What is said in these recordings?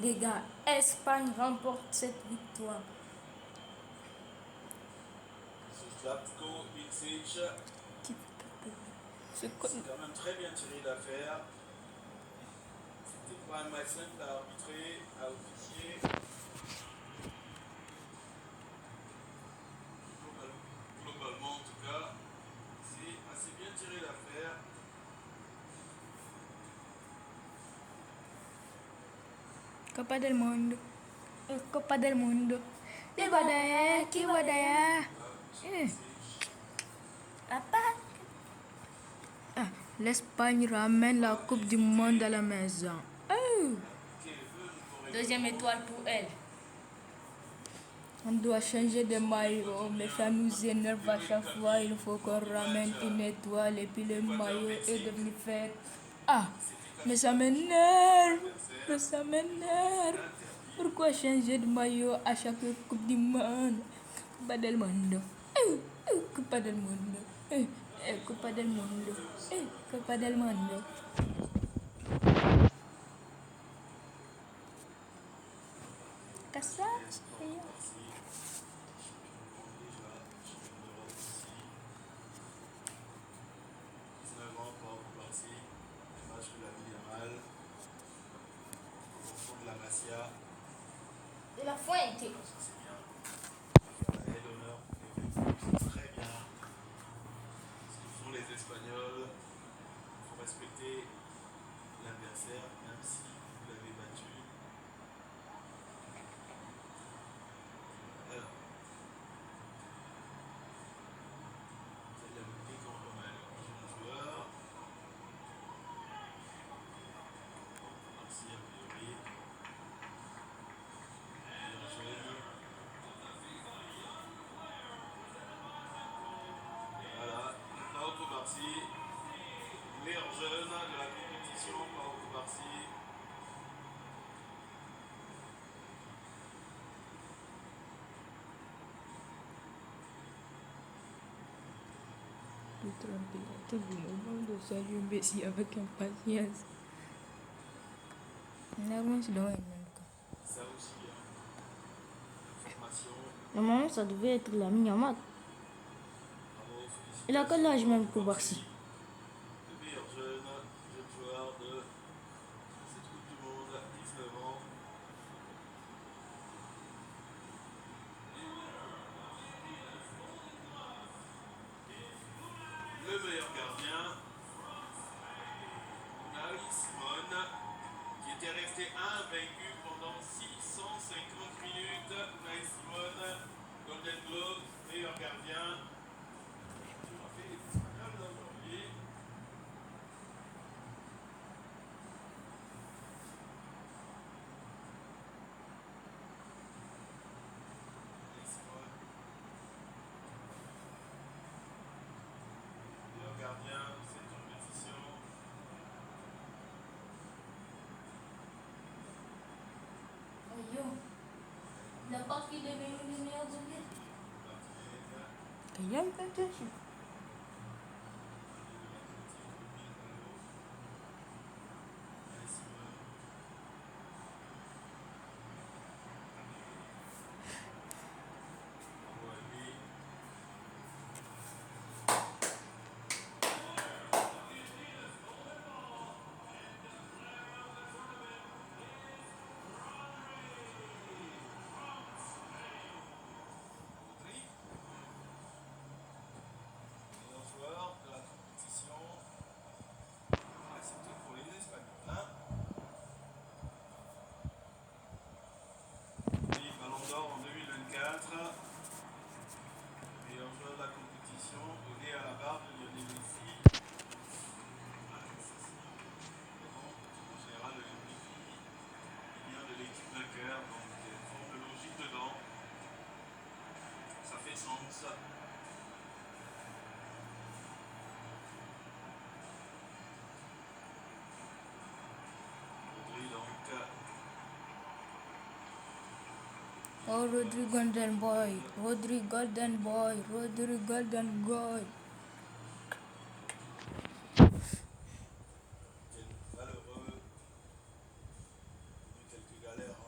Les gars, Espagne remporte cette victoire. Slavko Mitsic, c'est quand même très bien tiré d'affaire. C'était pas un match simple à arbitrer, à officier. Globalement, en tout cas, c'est assez bien tiré d'affaire. Copa del Mundo. Copa del Mundo. Kibadaya, Kibadaya. Apa? L'Espagne ramène la Coupe du Monde à la maison. Deuxième étoile pour elle. On doit changer de maillot, mais ça nous énerve à chaque fois. Il faut qu'on ramène une étoile et puis le maillot est devenu fait. Mais ça m'énerve. Mais ça m'énerve. Pourquoi changer de maillot à chaque Coupe du Monde? Coupa del Mundo. Coupa del Mundo. Coupa del Mundo. Coupa del Mundo. Cassage. 19 ans, Pau Cubarsí, match de la Villarreal, au fond de la Masia. De la Fuente. Ça c'est bien. La haie d'honneur, c'est très bien. Ce que font les Espagnols, il faut respecter l'adversaire, même si vous l'avez battu. Alors, c'est la montée contre mal. Jeune joueur. Merci a priori. Jeune. Voilà, Pau Cubarsí, meilleur jeune de la compétition, Pau Cubarsí. Tout le monde salue Messi avec impatience. Ça aussi, formation. Normalement, ça devait être la Yamal. Bravo, Il a quel âge même Cubarsí? Le meilleur jeune joueur de cette Coupe du Monde, 19 ans. Le meilleur gardien, Unai Simon, qui était resté invaincu pendant 650 minutes. Unai Simon, Golden Globe, meilleur gardien. Il a fait les Espagnols aujourd'hui. Unai Simon, meilleur gardien de cette compétition. Il n'a pas qu'il devait nous le meilleur de vie. En 2024, meilleur joueur de la compétition, donné à la barre de Lionel Messi. En général, le MVP, il vient de l'équipe vainqueur, donc il y a une forme de logique dedans. Ça fait sens. Rodri donc. Oh, Rodri Golden Boy, Rodri Golden Boy, Rodri Golden Boy. Quel malheureux. Il y a eu quelques galères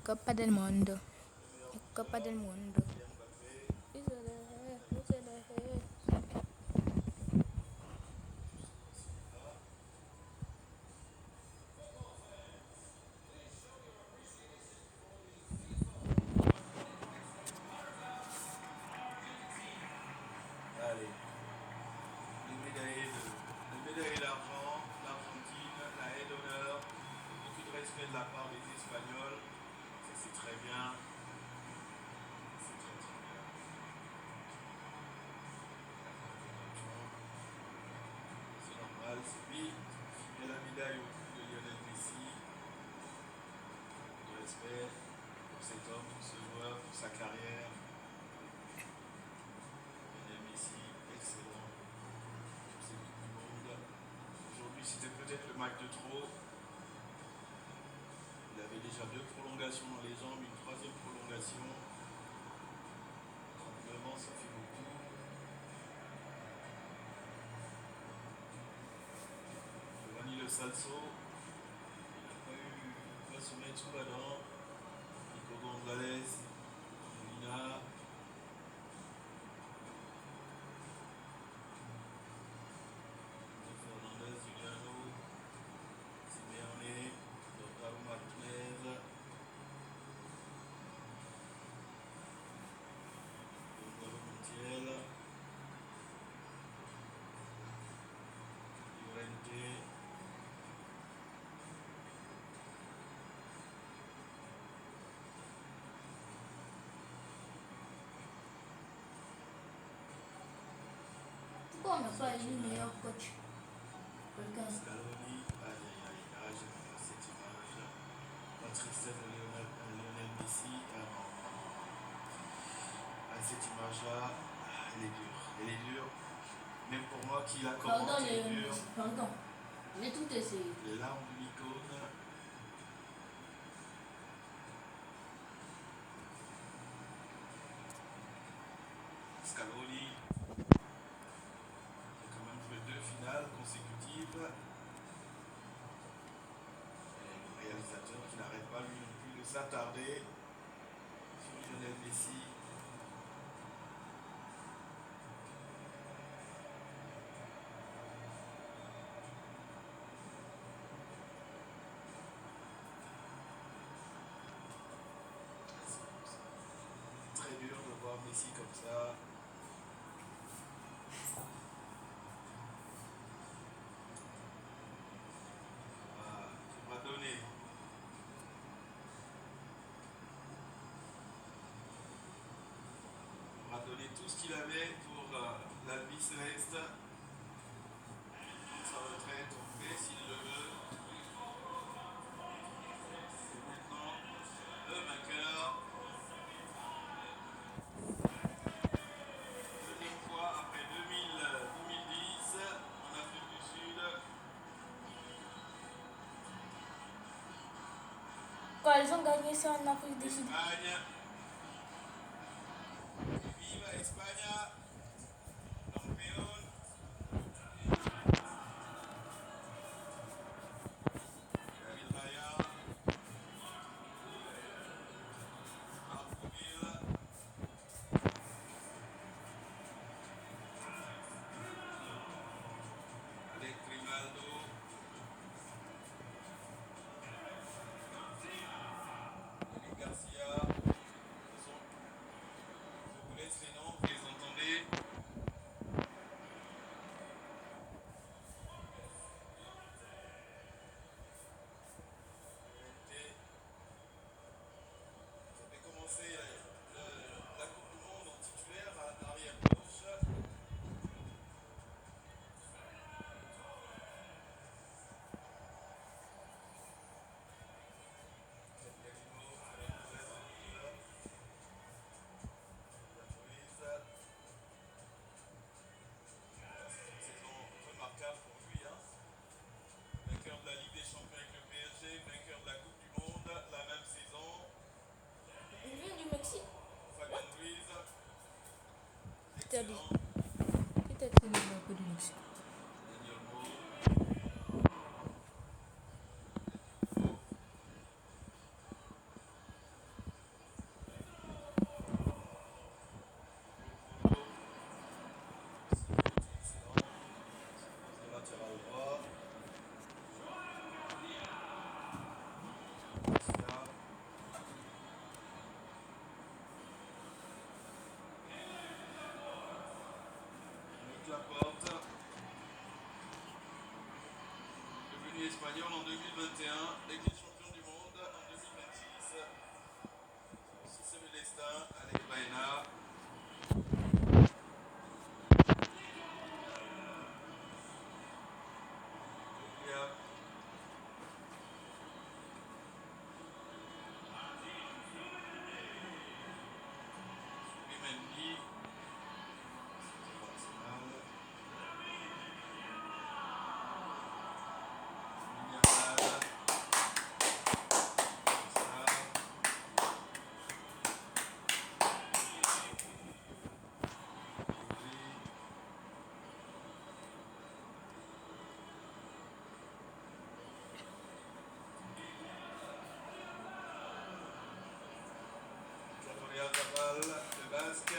Copa del Mundo. Copa del Mundo. Allez. Les médailles d'argent, l'Argentine, la haie d'honneur, beaucoup de respect de la part des Espagnols. Ça c'est très bien. C'est très très bien. C'est normal, c'est lui. Il y a la médaille au cou de Lionel Messi. De respect pour cet homme, pour ce joueur, pour sa carrière. Lionel Messi, excellent. Pour ces Coupes du Monde. Aujourd'hui c'était peut-être le match de trop. Il avait déjà 2 prolongations dans les jambes, une 3e prolongation. 39 ans, ça fait beaucoup. Giovanni Le Salso, il n'a pas se mettre sous la dent. Nico Gonzalez, Molina. Fernandez, Juliano, Simeone, Lautaro Martinez, Gonzalo Montiel, Llorente, Pourquoi on n'a pas élu meilleur coach? Quelqu'un. Scaloni. Aïe aïe aïe, ah, j'aime pas cette image. La tristesse de Lionel Messi. Ah non, non, non, non. Ah, cette image-là, elle est dure. Elle est dure. Même pour moi qui la Pardon, commente, elle est Lionel dure. Messi, pardon. J'ai tout essayé. Les larmes d'une icône. Scaloni, qui a quand même joué 2 finales consécutives. Et le réalisateur qui n'arrête pas lui non plus de s'attarder sur Lionel Messi. Très dur de voir Messi comme ça. On va donner. On va donner tout ce qu'il avait pour l'Albi Céleste. Sa retraite, on fait s'il le veut. Et maintenant, le vainqueur. Deuxième fois après 2010 en Afrique du Sud. Quand ils ont gagné ça en Afrique du Sud. Espagne. Viva España. Campeón. David Raya. Arcouville. Alex Grimaldo. Eric Garcia. Je vous laisse les noms, vous les entendez. Ça fait commencer la Coupe du Monde en titulaire à arrière gauche. Saison remarquable pour lui, hein. Vainqueur de la Ligue des Champions avec le PSG, vainqueur de la Coupe du Monde, la même saison. Il vient du Mexique. Fabien Ruiz, T'as dit. excellent. Peut-être qu'il est un peu du Mexique. Daniel Mo. espagnole en 2021, l'équipe champion du monde en 2026. Si c'est le destin, allez Baena. Mendy. Le basque.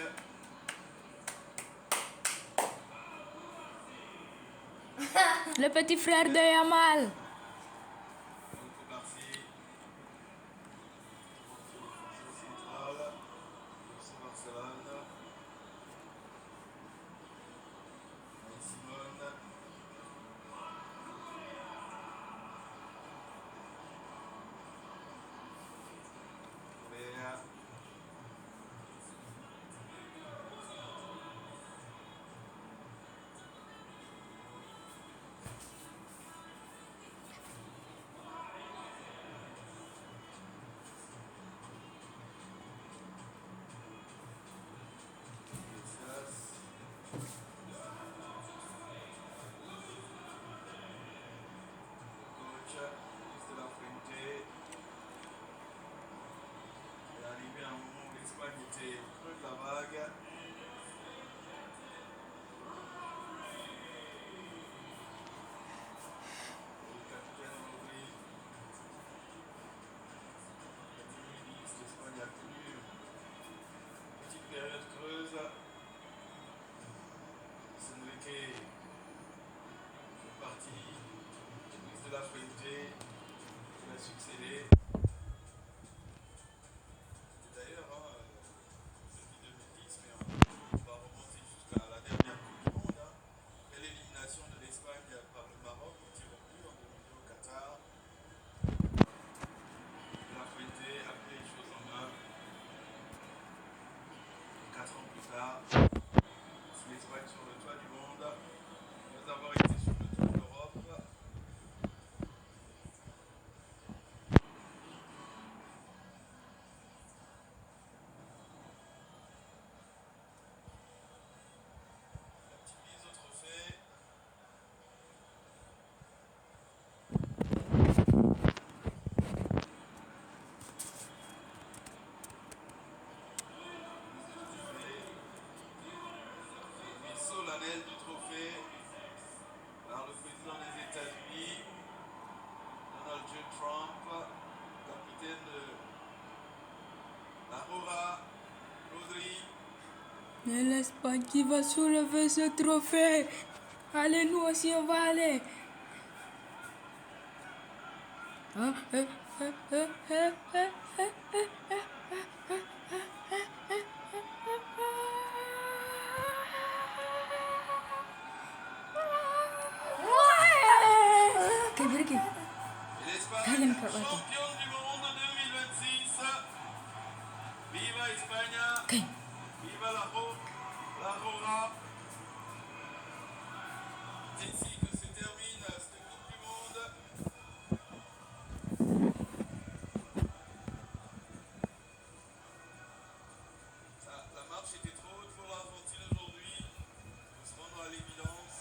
Le petit frère de Yamal. La vague. Le capitaine Henry. L'Espagne a connu une petite période creuse. Enrique est parti. Luis de la Fuente qui a succédé. D'ailleurs, depuis 2010, mais on va remonter jusqu'à la dernière Coupe du Monde. Après l'élimination de l'Espagne par le Maroc, au tir au but en 2002 au Qatar. De la Fuente a pris les choses en main. 4 ans plus tard, c'est l'Espagne sur le toit du monde. Après avoir été sur le toit de l'Europe. Solennel du trophée par le président des États-Unis, Donald J. Trump, capitaine de la Aurora, Rodri. Et l'Espagne qui va soulever ce trophée. Allez, nous aussi, on va aller. L'Espagne, championne du monde 2026. Viva España. Viva la Aurora. C'est ici que se termine cette Coupe du Monde. La marche était trop haute pour l'Argentine aujourd'hui. On se rendre à l'évidence.